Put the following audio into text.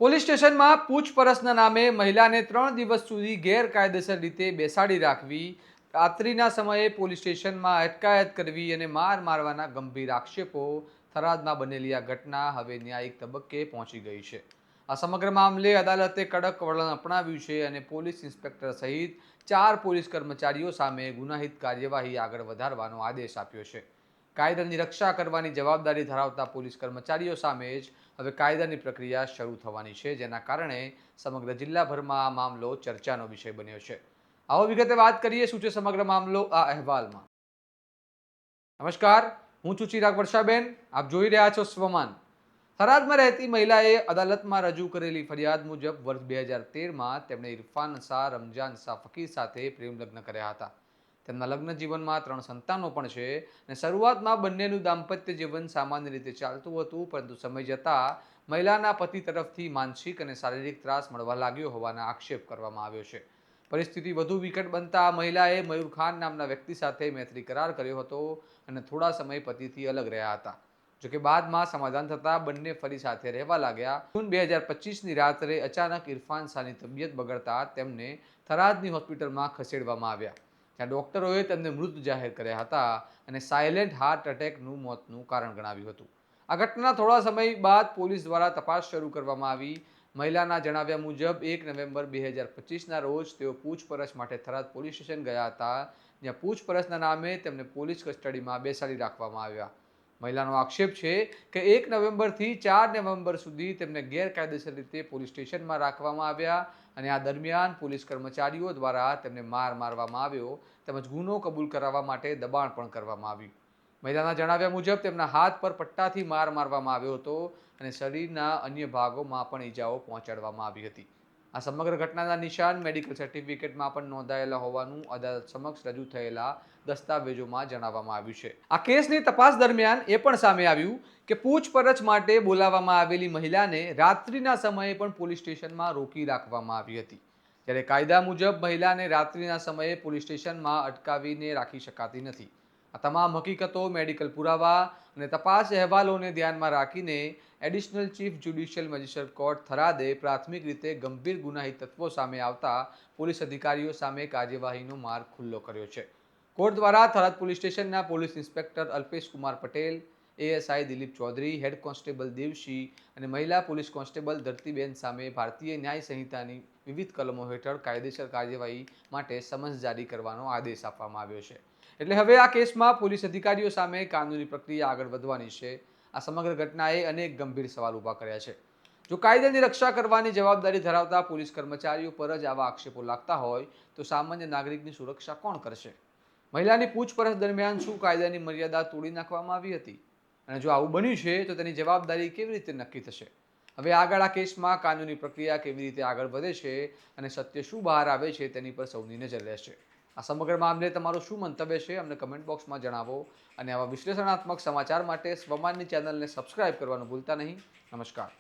Police સ્ટેશનમાં પૂછપરછના નામે મહિલાને 3 દિવસ સુધી ગેરકાયદેસર રીતે બેસાડી રાખવી, રાત્રિના સમયે પોલીસ સ્ટેશનમાં અટકાયત કરવી અને માર મારવાના ગંભીર આક્ષેપો થરાદમાં બનેલી આ ઘટના હવે ન્યાયિક તબક્કે પહોંચી ગઈ છે. આ સમગ્ર મામલે અદાલતે કડક વલણ અપનાવ્યું છે અને પોલીસ ઇન્સ્પેક્ટર સહિત 4 પોલીસ કર્મચારીઓ સામે ગુનાહિત કાર્યવાહી આગળ વધારવાનો આદેશ આપ્યો છે. કાયદાની રક્ષા કરવાની જવાબદારી ધરાવતા પોલીસ કર્મચારીઓ સામે જ હવે કાયદાની પ્રક્રિયા શરૂ થવાની છે, જેના કારણે સમગ્ર જિલ્લાભરમાં આ મામલો ચર્ચાનો વિષય બન્યો છે. આવો વિગતે વાત કરીએ શું છે સમગ્ર મામલો આ અહેવાલમાં. નમસ્કાર, હું છું ચિરાગ વર્ષાબેન. આપ જોઈ રહ્યા છો સ્વમાન. થરાદમાં રહેતી મહિલાએ અદાલતમાં રજૂ કરેલી ફરિયાદ મુજબ વર્ષ 2013માં તેમણે ઇરફાન શાહ રમજાન શાહ ફકીર સાથે પ્રેમ લગ્ન કર્યા હતા. તેમના લગ્ન જીવનમાં 3 સંતાનો પણ છે અને શરૂઆતમાં બંનેનું દાંપત્ય જીવન સામાન્ય રીતે ચાલતું હતું, પરંતુ સમય જતાં મહિલાના પતિ તરફથી માનસિક અને શારીરિક ત્રાસ મળવા લાગ્યો હોવાના આક્ષેપ કરવામાં આવ્યો છે. પરિસ્થિતિ વધુ વિકટ બનતા મહિલાએ મયુર ખાન નામના વ્યક્તિ સાથે મૈત્રી કરાર કર્યો હતો અને થોડા સમય પતિથી અલગ રહ્યા હતા. જોકે બાદમાં સમાધાન થતાં બંને ફરી સાથે રહેવા લાગ્યા. જૂન 2025ની રાત્રે અચાનક ઇરફાન શાહની તબિયત બગડતા તેમને થરાદની હોસ્પિટલમાં ખસેડવામાં આવ્યા, ત્યાં ડોક્ટરોએ તેમને મૃત જાહેર કર્યા હતા અને સાયલેન્ટ હાર્ટ એટેકનું મોતનું કારણ ગણાવ્યું હતું. આ ઘટના થોડા સમય બાદ પોલીસ દ્વારા તપાસ શરૂ કરવામાં આવી. મહિલાના જણાવ્યા મુજબ 1 નવેમ્બર 2025ના રોજ તેઓ પૂછપરછ માટે થરાદ પોલીસ સ્ટેશન ગયા હતા, જ્યાં પૂછપરછના નામે તેમને પોલીસ કસ્ટડીમાં બેસાડી રાખવામાં આવ્યા. મહિલાનો આક્ષેપ છે કે 1 નવેમ્બરથી 4 નવેમ્બર સુધી તેમને ગેરકાયદેસર રીતે પોલીસ સ્ટેશનમાં રાખવામાં આવ્યા અને આ દરમિયાન પોલીસ કર્મચારીઓ દ્વારા તેમને મારવામાં આવ્યો તેમજ ગુનો કબૂલ કરાવવા માટે દબાણ પણ કરવામાં આવ્યું. મહિલાના જણાવ્યા મુજબ તેમના હાથ પર પટ્ટાથી માર મારવામાં આવ્યો હતો અને શરીરના અન્ય ભાગોમાં પણ ઈજાઓ પહોંચાડવામાં આવી હતી. આ સમગ્ર ઘટનાના નિશાન મેડિકલ સર્ટિફિકેટમાં પણ નોંધાયેલા હોવાનું અદાલત સમક્ષ રજૂ થયેલા દસ્તાવેજોમાં જણાવવામાં આવ્યું છે. આ કેસની તપાસ દરમિયાન એ પણ સામે આવ્યું કે પૂછપરછ માટે બોલાવવામાં આવેલી મહિલાને રાત્રિના સમયે પણ પોલીસ સ્ટેશનમાં રોકી રાખવામાં આવી હતી, જ્યારે કાયદા મુજબ મહિલાને રાત્રિના સમયે પોલીસ સ્ટેશનમાં અટકાવીને રાખી શકાતી નથી. આ તમામ હકીકતો, મેડિકલ પુરાવા અને તપાસ અહેવાલોને ધ્યાનમાં રાખીને additional chief judicial magistrate court થરાદે પ્રાથમિક રીતે ગંભીર ગુનાહિત તત્વો સામે આવતા પોલીસ અધિકારીઓ સામે કાર્યવાહીનો માર્ગ ખુલ્લો કર્યો છે. કોર્ટ દ્વારા થરાદ પોલીસ સ્ટેશનના police inspector Alpesh Kumar Patel, ASI Dilip Chaudhary, head constable Devshi અને મહિલા પોલીસ કોન્સ્ટેબલ ધરતીબેન સામે ભારતીય ન્યાય સંહિતાની વિવિધ કલમો હેઠળ કાયદેસર કાર્યવાહી માટે સમન્સ જારી કરવાનો આદેશ આપવામાં આવ્યો છે. એટલે હવે આ કેસમાં પોલીસ અધિકારીઓ સામે કાનૂની પ્રક્રિયા આગળ વધવાની છે. આ સમગ્ર ઘટનાએ અનેક ગંભીર સવાલ ઊભા કર્યા છે. જો કાયદાની રક્ષા કરવાની જવાબદારી ધરાવતા પોલીસ કર્મચારીઓ પર જ આવા આક્ષેપો લાગતા હોય તો સામાન્ય નાગરિકની સુરક્ષા કોણ કરશે? મહિલાની પૂછપરછ દરમિયાન શું કાયદાની મર્યાદા તોડી નાખવામાં આવી હતી? અને જો આવું બન્યું છે તો તેની જવાબદારી કેવી રીતે નક્કી થશે? હવે આગળ આ કેસમાં કાનૂની પ્રક્રિયા કેવી રીતે આગળ વધે છે અને સત્ય શું બહાર આવે છે તેની પર સૌની નજર રહેશે. આ સમગ્ર મામલે તમારું શું મંતવ્ય છે અમને કમેન્ટ બોક્સમાં જણાવો અને આવા વિશ્લેષણાત્મક સમાચાર માટે સ્વમાનની ચેનલને સબસ્ક્રાઇબ કરવાનું ભૂલતા નહીં. નમસ્કાર.